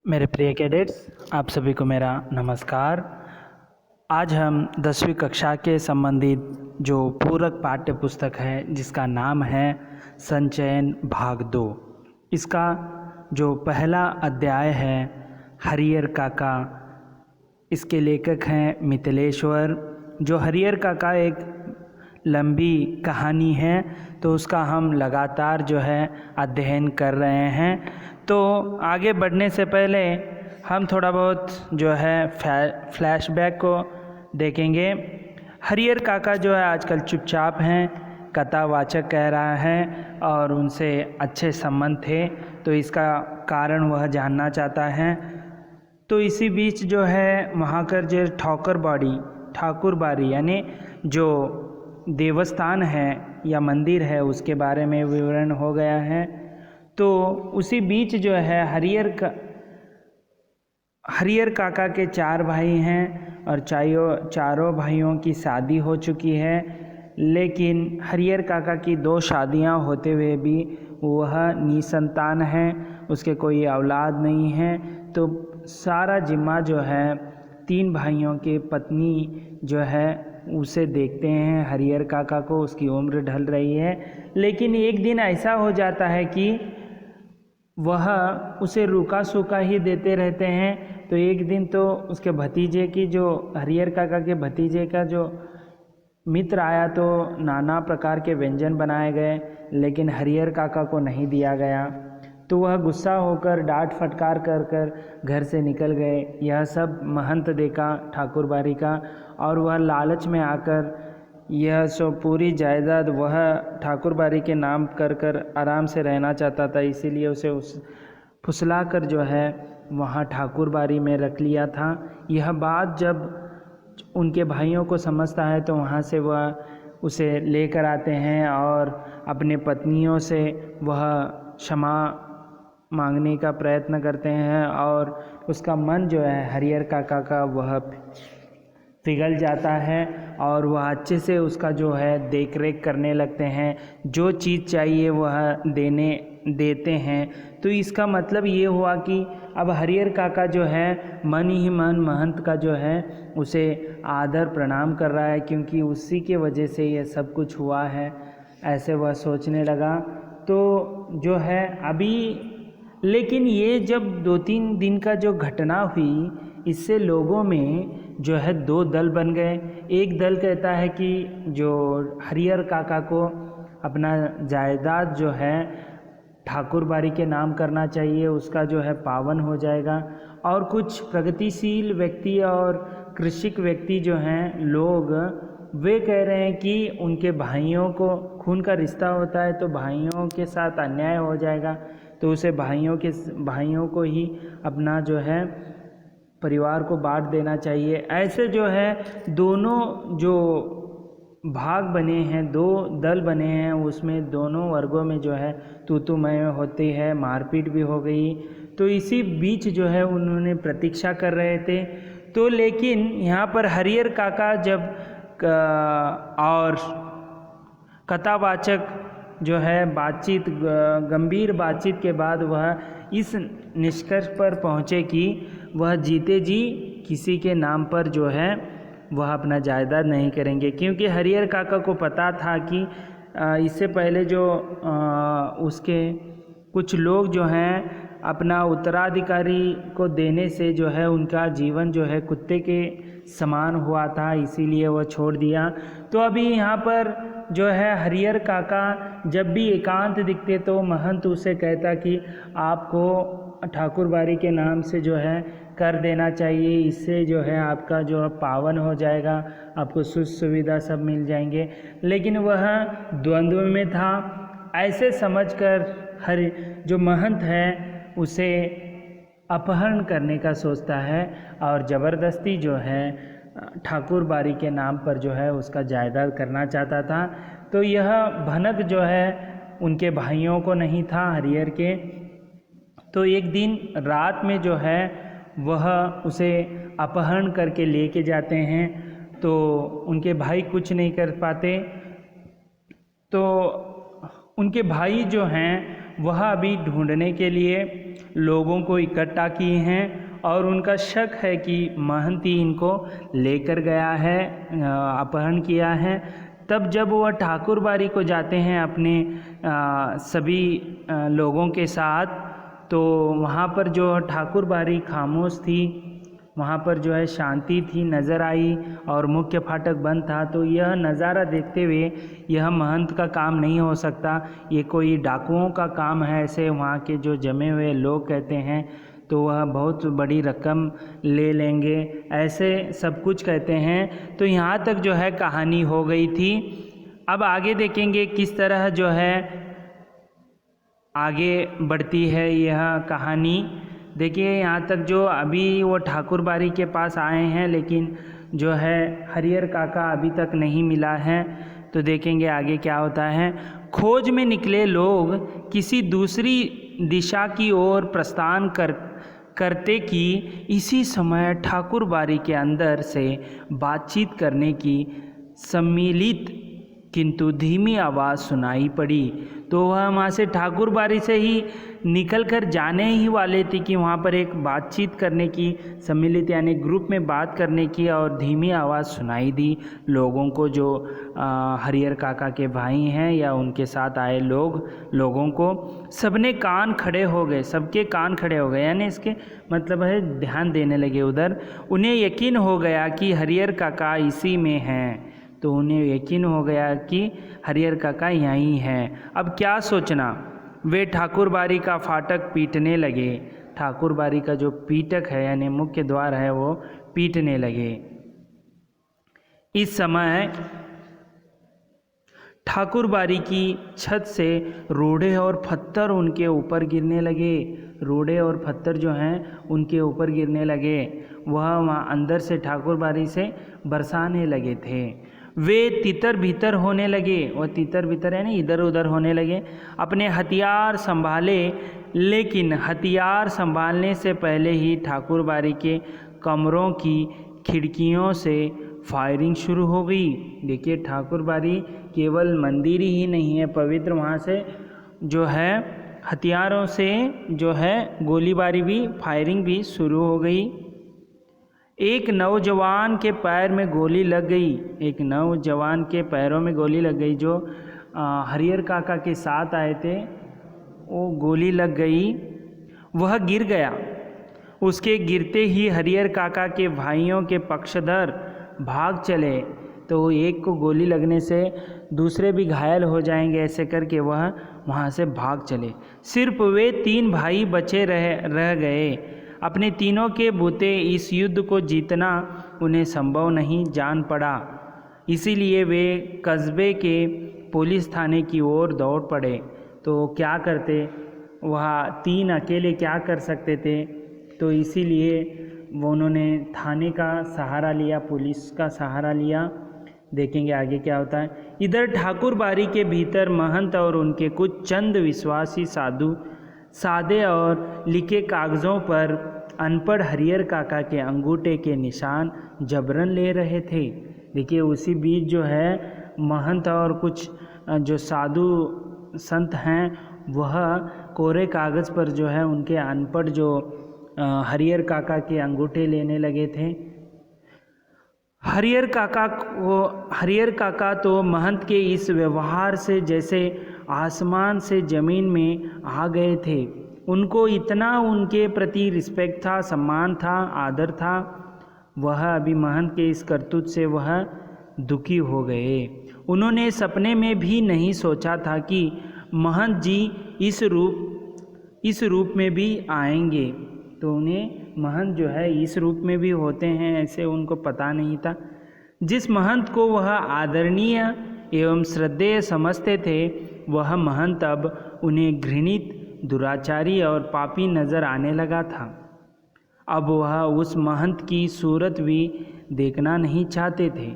मेरे प्रिय कैडेट्स, आप सभी को मेरा नमस्कार। आज हम 10वीं कक्षा के संबंधित जो पूरक पाठ्य पुस्तक है जिसका नाम है संचयन भाग 2, इसका जो पहला अध्याय है हरियर काका, इसके लेखक हैं मिथिलेश्वर। जो हरियर काका एक लंबी कहानी है, तो उसका हम लगातार जो है अध्ययन कर रहे हैं। तो आगे बढ़ने से पहले हम थोड़ा बहुत जो है फ्लैशबैक को देखेंगे। हरियर काका जो है आजकल चुपचाप हैं, कथावाचक कह रहा है और उनसे अच्छे संबंध थे, तो इसका कारण वह जानना चाहता है। तो इसी बीच जो है वहाँ कर जो ठाकुरबाड़ी यानी जो देवस्थान है या मंदिर है उसके बारे में विवरण हो गया है। तो उसी बीच जो है हरियर काका के 4 भाई हैं और चारों भाइयों की शादी हो चुकी है, लेकिन हरियर काका की 2 शादियां होते हुए भी वह निसंतान है, उसके कोई औलाद नहीं है। तो सारा जिम्मा जो है 3 भाइयों के पत्नी जो है उसे देखते हैं हरियर काका को। उसकी उम्र ढल रही है, लेकिन एक दिन ऐसा हो जाता है कि वह उसे रूखा सूखा ही देते रहते हैं। तो एक दिन तो उसके भतीजे की, जो हरियर काका के भतीजे का जो मित्र आया, तो नाना प्रकार के व्यंजन बनाए गए, लेकिन हरियर काका को नहीं दिया गया। तो वह गुस्सा होकर डांट फटकार कर घर से निकल गए। यह सब महंत देखा ठाकुरबाड़ी का, और वह लालच में आकर यह सो पूरी जायदाद वह ठाकुरबाड़ी के नाम कर आराम से रहना चाहता था, इसीलिए उसे फुसला कर जो है वहाँ ठाकुरबाड़ी में रख लिया था। यह बात जब उनके भाइयों को समझता है, तो वहाँ से वह उसे लेकर आते हैं और अपने पत्नियों से वह क्षमा मांगने का प्रयत्न करते हैं, और उसका मन जो है हरियर काका का वह पिघल जाता है और वह अच्छे से उसका जो है देख रेख करने लगते हैं। जो चीज़ चाहिए वह देते हैं। तो इसका मतलब ये हुआ कि अब हरियर काका जो है मन ही मन महंत का जो है उसे आदर प्रणाम कर रहा है, क्योंकि उसी के वजह से ये सब कुछ हुआ है, ऐसे वह सोचने लगा। तो जो है अभी, लेकिन ये जब 2-3 दिन का जो घटना हुई, इससे लोगों में जो है 2 दल बन गए। एक दल कहता है कि जो हरियर काका को अपना जायदाद जो है ठाकुरबाड़ी के नाम करना चाहिए, उसका जो है पावन हो जाएगा। और कुछ प्रगतिशील व्यक्ति और कृषिक व्यक्ति जो हैं लोग, वे कह रहे हैं कि उनके भाइयों को खून का रिश्ता होता है, तो भाइयों के साथ अन्याय हो जाएगा, तो उसे भाइयों को ही अपना जो है परिवार को बांट देना चाहिए। ऐसे जो है दोनों जो भाग बने हैं, 2 दल बने हैं, उसमें दोनों वर्गों में जो है तू-तू-मैं होती है, मारपीट भी हो गई। तो इसी बीच जो है उन्होंने प्रतीक्षा कर रहे थे। तो लेकिन यहाँ पर हरियर काका जब और कथावाचक जो है गंभीर बातचीत के बाद वह इस निष्कर्ष पर पहुँचे कि वह जीते जी किसी के नाम पर जो है वह अपना जायदाद नहीं करेंगे, क्योंकि हरियर काका को पता था कि इससे पहले जो उसके कुछ लोग जो हैं अपना उत्तराधिकारी को देने से जो है उनका जीवन जो है कुत्ते के समान हुआ था, इसीलिए वह छोड़ दिया। तो अभी यहाँ पर जो है हरियर काका जब भी एकांत दिखते तो महंत उसे कहता कि आपको ठाकुरबाड़ी के नाम से जो है कर देना चाहिए, इससे जो है आपका जो है पावन हो जाएगा, आपको सुख सुविधा सब मिल जाएंगे। लेकिन वह द्वंद्व में था। ऐसे समझकर जो महंत है उसे अपहरण करने का सोचता है और ज़बरदस्ती जो है ठाकुरबाड़ी के नाम पर जो है उसका जायदाद करना चाहता था। तो यह भनक जो है उनके भाइयों को नहीं था, हरियर के। तो एक दिन रात में जो है वह उसे अपहरण करके लेके जाते हैं, तो उनके भाई कुछ नहीं कर पाते। तो उनके भाई जो हैं वह अभी ढूंढने के लिए लोगों को इकट्ठा किए हैं और उनका शक है कि महंत ही इनको लेकर गया है, अपहरण किया है। तब जब वह ठाकुर बाड़ी को जाते हैं अपने सभी लोगों के साथ, तो वहाँ पर जो ठाकुर बाड़ी खामोश थी, वहाँ पर जो है शांति थी, नज़र आई और मुख्य फाटक बंद था। तो यह नज़ारा देखते हुए यह महंत का काम नहीं हो सकता, ये कोई डाकुओं का काम है, ऐसे वहाँ के जो जमे हुए लोग कहते हैं। तो वह बहुत बड़ी रकम ले लेंगे, ऐसे सब कुछ कहते हैं। तो यहाँ तक जो है कहानी हो गई थी। अब आगे देखेंगे किस तरह जो है आगे बढ़ती है यह कहानी। देखिए यहाँ तक जो अभी वो ठाकुर बाड़ी के पास आए हैं, लेकिन जो है हरिहर काका अभी तक नहीं मिला है। तो देखेंगे आगे क्या होता है। खोज में निकले लोग किसी दूसरी दिशा की ओर प्रस्थान करते कि इसी समय ठाकुर बाड़ी के अंदर से बातचीत करने की सम्मिलित किंतु धीमी आवाज़ सुनाई पड़ी। तो वह वहाँ से ठाकुर बाड़ी से ही निकल कर जाने ही वाले थे कि वहाँ पर एक बातचीत करने की, सम्मिलित यानी ग्रुप में बात करने की और धीमी आवाज़ सुनाई दी लोगों को, जो हरिहर काका के भाई हैं या उनके साथ आए लोगों को। सबने कान खड़े हो गए, सबके कान खड़े हो गए, यानी इसके मतलब है ध्यान देने लगे उधर। उन्हें यकीन हो गया कि हरिहर काका इसी में हैं। तो उन्हें यकीन हो गया कि हरिहर काका यहीं हैं। अब क्या सोचना, वे ठाकुर बाड़ी का फाटक पीटने लगे। ठाकुर बाड़ी का जो पीटक है यानी मुख्य द्वार है वो पीटने लगे। इस समय ठाकुर बाड़ी की छत से रोड़े और पत्थर उनके ऊपर गिरने लगे। रोड़े और पत्थर जो हैं उनके ऊपर गिरने लगे। वह वहाँ अंदर से ठाकुर बाड़ी से बरसाने लगे थे। वे तितर भीतर होने लगे, और तितर भीतर है ना इधर उधर होने लगे। अपने हथियार संभाले, लेकिन हथियार संभालने से पहले ही ठाकुर बाड़ी के कमरों की खिड़कियों से फायरिंग शुरू हो गई। देखिए ठाकुर बाड़ी केवल मंदिर ही नहीं है पवित्र, वहाँ से जो है हथियारों से जो है गोलीबारी भी, फायरिंग भी शुरू हो गई। एक नौजवान के पैर में गोली लग गई, एक नौजवान के पैरों में गोली लग गई। जो हरिहर काका के साथ आए थे वो गोली लग गई, वह गिर गया। उसके गिरते ही हरिहर काका के भाइयों के पक्षधर भाग चले। तो एक को गोली लगने से दूसरे भी घायल हो जाएंगे, ऐसे करके वह वहाँ से भाग चले। सिर्फ वे 3 भाई बचे रह गए। अपने तीनों के बूते इस युद्ध को जीतना उन्हें संभव नहीं जान पड़ा, इसीलिए वे कस्बे के पुलिस थाने की ओर दौड़ पड़े। तो क्या करते, वह 3 अकेले क्या कर सकते थे, तो इसीलिए वो उन्होंने थाने का सहारा लिया, पुलिस का सहारा लिया। देखेंगे आगे क्या होता है। इधर ठाकुर बाड़ी के भीतर महंत और उनके कुछ चंद विश्वासी साधु सादे और लिखे कागज़ों पर अनपढ़ हरिहर काका के अंगूठे के निशान जबरन ले रहे थे। देखिए उसी बीच जो है महंत और कुछ जो साधु संत हैं वह कोरे कागज़ पर जो है उनके अनपढ़ जो हरिहर काका के अंगूठे लेने लगे थे। हरिहर काका तो महंत के इस व्यवहार से जैसे आसमान से ज़मीन में आ गए थे। उनको इतना उनके प्रति रिस्पेक्ट था, सम्मान था, आदर था। वह अभी महंत के इस करतूत से वह दुखी हो गए। उन्होंने सपने में भी नहीं सोचा था कि महंत जी इस रूप में भी आएंगे। तो उन्हें महंत जो है इस रूप में भी होते हैं ऐसे उनको पता नहीं था। जिस महंत को वह आदरणीय एवं श्रद्धेय समझते थे वह महंत अब उन्हें घृणित, दुराचारी और पापी नज़र आने लगा था। अब वह उस महंत की सूरत भी देखना नहीं चाहते थे।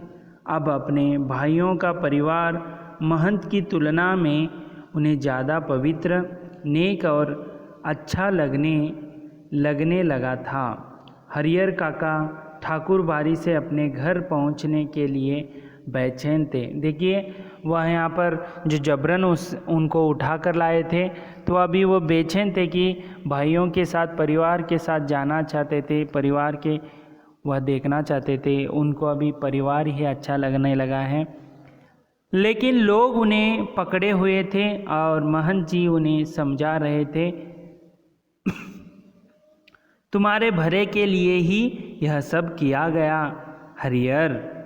अब अपने भाइयों का परिवार महंत की तुलना में उन्हें ज़्यादा पवित्र, नेक और अच्छा लगने लगा था। हरिहर काका ठाकुर बाड़ी से अपने घर पहुंचने के लिए बेचैन थे। देखिए वह यहाँ पर जो जबरन उनको उठा कर लाए थे, तो अभी वो बेचैन थे कि भाइयों के साथ, परिवार के साथ जाना चाहते थे, परिवार के वह देखना चाहते थे। उनको अभी परिवार ही अच्छा लगने लगा है। लेकिन लोग उन्हें पकड़े हुए थे और महंत जी उन्हें समझा रहे थे, तुम्हारे भले के लिए ही यह सब किया गया हरियर।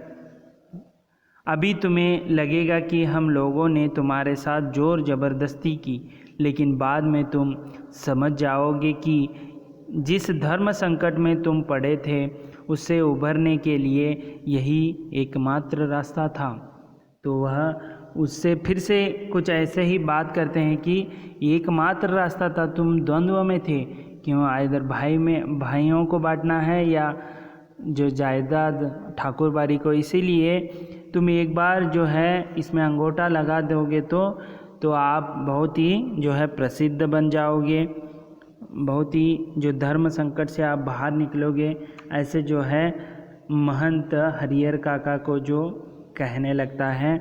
अभी तुम्हें लगेगा कि हम लोगों ने तुम्हारे साथ जोर ज़बरदस्ती की, लेकिन बाद में तुम समझ जाओगे कि जिस धर्म संकट में तुम पड़े थे उससे उभरने के लिए यही एकमात्र रास्ता था। तो वह उससे फिर से कुछ ऐसे ही बात करते हैं कि एकमात्र रास्ता था, तुम द्वंद्व में थे, क्यों इधर भाइयों को बांटना है या जो जायदाद ठाकुर बाड़ी को, इसीलिए तुम एक बार जो है इसमें अंगूठा लगा दोगे तो आप बहुत ही जो है प्रसिद्ध बन जाओगे, बहुत ही जो धर्म संकट से आप बाहर निकलोगे। ऐसे जो है महंत हरियर काका को जो कहने लगता है।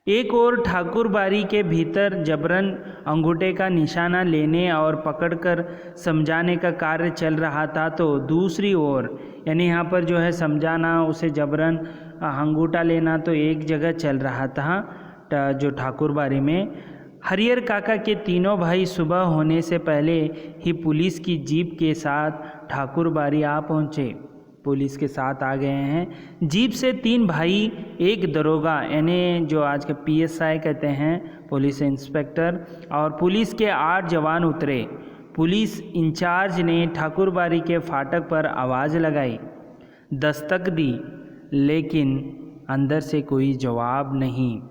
एक और ठाकुर बाड़ी के भीतर जबरन अंगूठे का निशाना लेने और पकड़कर समझाने का कार्य चल रहा था, तो दूसरी ओर यानी यहाँ पर जो है समझाना, उसे जबरन अंगूठा लेना तो एक जगह चल रहा था जो ठाकुर बाड़ी में। हरियर काका के तीनों भाई सुबह होने से पहले ही पुलिस की जीप के साथ ठाकुर बाड़ी आ पहुँचे। पुलिस के साथ आ गए हैं। जीप से 3 भाई, एक दरोगा यानी जो आज के PSI कहते हैं, पुलिस इंस्पेक्टर, और पुलिस के 8 जवान उतरे। पुलिस इंचार्ज ने ठाकुर बाड़ी के फाटक पर आवाज़ लगाई, दस्तक दी, लेकिन अंदर से कोई जवाब नहीं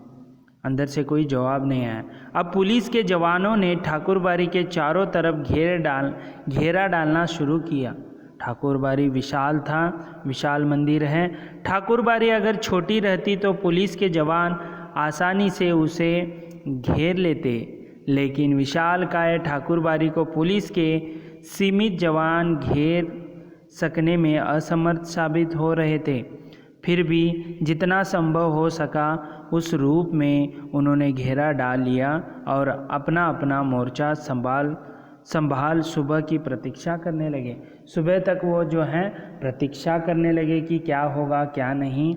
आया। अब पुलिस के जवानों ने ठाकुर बाड़ी के चारों तरफ घेरा डालना शुरू किया। ठाकुर बाड़ी विशाल था, विशाल मंदिर है। ठाकुर बाड़ी अगर छोटी रहती तो पुलिस के जवान आसानी से उसे घेर लेते, लेकिन विशाल काय ठाकुर बाड़ी को पुलिस के सीमित जवान घेर सकने में असमर्थ साबित हो रहे थे। फिर भी जितना संभव हो सका उस रूप में उन्होंने घेरा डाल लिया और अपना अपना मोर्चा संभाल सुबह की प्रतीक्षा करने लगे। सुबह तक वो जो है प्रतीक्षा करने लगे कि क्या होगा क्या नहीं।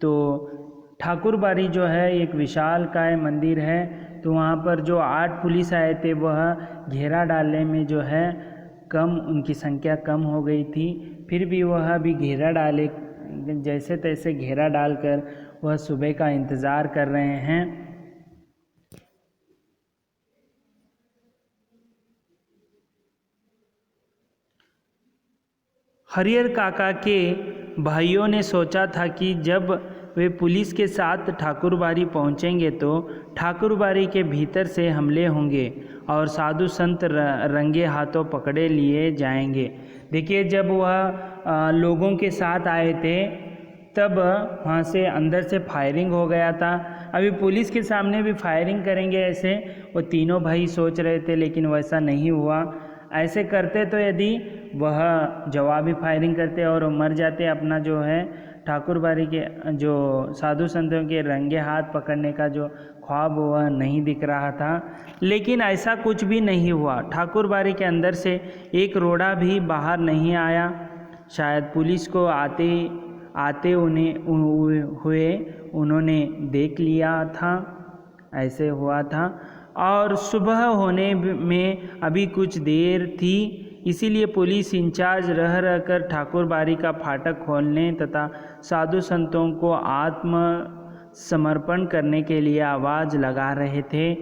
तो ठाकुर बाड़ी जो है एक विशाल काय मंदिर है, तो वहाँ पर जो 8 पुलिस आए थे वह घेरा डालने में जो है उनकी संख्या कम हो गई थी। फिर भी वह भी घेरा डाले, जैसे तैसे घेरा डालकर वह सुबह का इंतज़ार कर रहे हैं। हरियर काका के भाइयों ने सोचा था कि जब वे पुलिस के साथ ठाकुर बाड़ी पहुँचेंगे तो ठाकुर बाड़ी के भीतर से हमले होंगे और साधु संत रंगे हाथों पकड़े लिए जाएंगे। देखिए जब वह लोगों के साथ आए थे तब वहाँ से अंदर से फायरिंग हो गया था। अभी पुलिस के सामने भी फायरिंग करेंगे ऐसे वो तीनों भाई सोच रहे थे, लेकिन वैसा नहीं हुआ। ऐसे करते तो यदि वह जवाबी फायरिंग करते और मर जाते, अपना जो है ठाकुर बाड़ी के जो साधु संतों के रंगे हाथ पकड़ने का जो ख्वाब वह नहीं दिख रहा था। लेकिन ऐसा कुछ भी नहीं हुआ। ठाकुर बाड़ी के अंदर से एक रोड़ा भी बाहर नहीं आया। शायद पुलिस को आते उन्होंने देख लिया था, ऐसे हुआ था। और सुबह होने में अभी कुछ देर थी, इसीलिए पुलिस इंचार्ज रह कर ठाकुर बाड़ी का फाटक खोलने तथा साधु संतों को आत्मसमर्पण करने के लिए आवाज़ लगा रहे थे।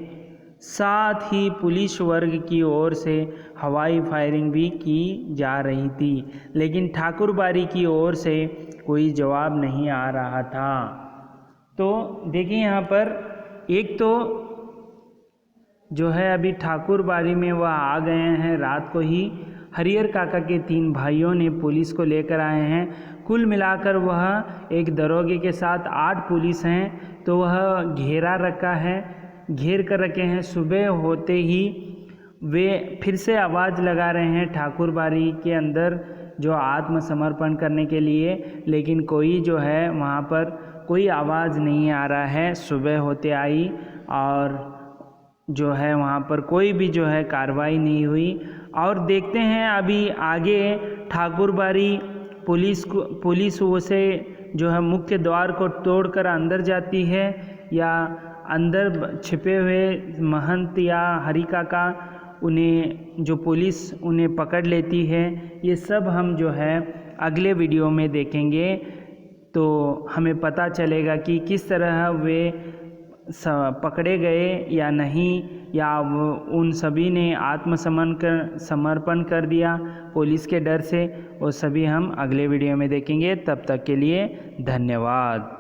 साथ ही पुलिस वर्ग की ओर से हवाई फायरिंग भी की जा रही थी, लेकिन ठाकुर बाड़ी की ओर से कोई जवाब नहीं आ रहा था। तो देखिए यहाँ पर एक तो जो है अभी ठाकुर बाड़ी में वह आ गए हैं। रात को ही हरियर काका के 3 भाइयों ने पुलिस को लेकर आए हैं। कुल मिलाकर वह एक दरोगे के साथ 8 पुलिस हैं, तो वह घेर कर रखे हैं। सुबह होते ही वे फिर से आवाज़ लगा रहे हैं ठाकुर बाड़ी के अंदर जो आत्मसमर्पण करने के लिए, लेकिन कोई जो है वहाँ पर कोई आवाज़ नहीं आ रहा है। सुबह होते आई और जो है वहाँ पर कोई भी जो है कार्रवाई नहीं हुई। और देखते हैं अभी आगे ठाकुरबाड़ी पुलिस उसे जो है मुख्य द्वार को तोड़कर अंदर जाती है या अंदर छिपे हुए महंत या हरि काका उन्हें जो पुलिस उन्हें पकड़ लेती है। ये सब हम जो है अगले वीडियो में देखेंगे, तो हमें पता चलेगा कि किस तरह वे पकड़े गए या नहीं, या उन सभी ने समर्पण कर दिया पुलिस के डर से। वो सभी हम अगले वीडियो में देखेंगे। तब तक के लिए धन्यवाद।